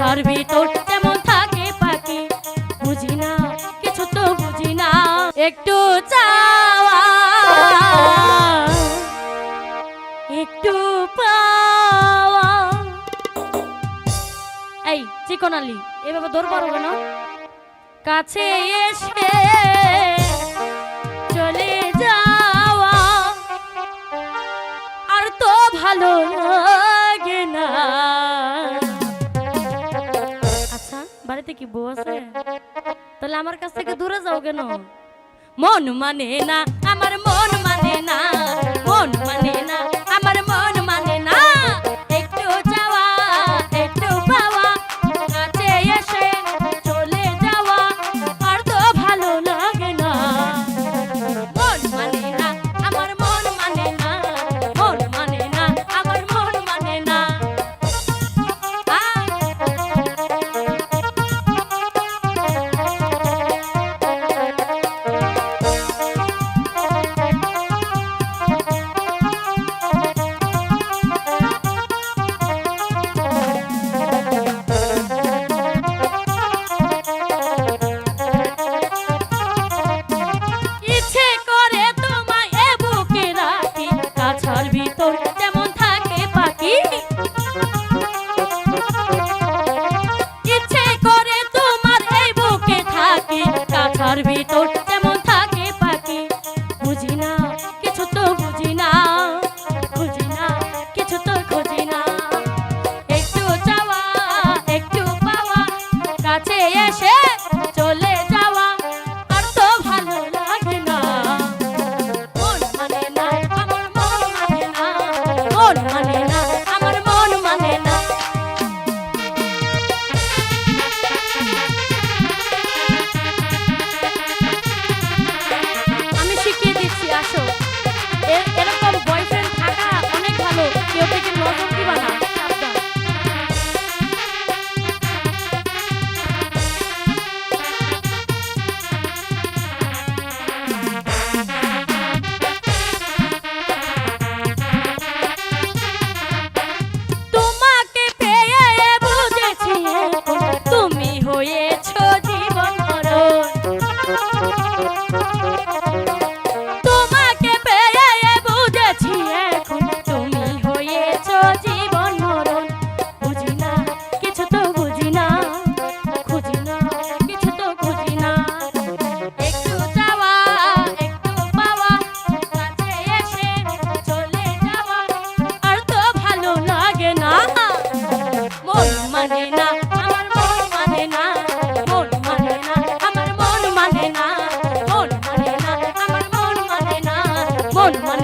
কাছার ভিতর যেমন থাকে পাখি, বুঝি না কিছু তো বুঝি না। একটু চাওয়া একটু পাওয়া। এই চিকন আলী এভাবে দৌড় পারো কেন? কাছে এসে চলে যাওয়া আর তো ভালো লাগে না। আচ্ছা বাড়িতে কি বউ আছে? তাহলে আমার কাছ থেকে দূরে যাও কেন? মন মানে না আমার, মন মানে না, মন মানে না আমার, মন মানে না। একটু যাওয়া একটু পাওয়া, কাছে এসে চলে যাওয়া আর তো ভালো লাগে না। মন মানে না আমার, মন মানে না, মন মানে না আমার, মন মানে না। কাছার ভিতর যেমন থাকে পাখি, বুঝি না কিছু তো বুঝি না, বুঝি না কিছু তো খুঁজি না। একটু যাওয়া একটু পাওয়া, কাছে এসে চলে যাওয়া আর তো ভালো লাগে না। মন মানে না আমার, মন মানে না, মন মানে না আমার, মন মানে না। এরকম বয়ফ্রেন্ড থাকা অনেক ভালো, কেউ থেকে নজর দিবা না, সাবধান। তোমাকে পেয়ে বুঝেছি তুমি হয়েছো জীবন মরণ। মন মানে না আমার, মন মানে না, মন মানে না আমার, মন মানে না, মন মানে না আমার, মন মানে না, মন মানে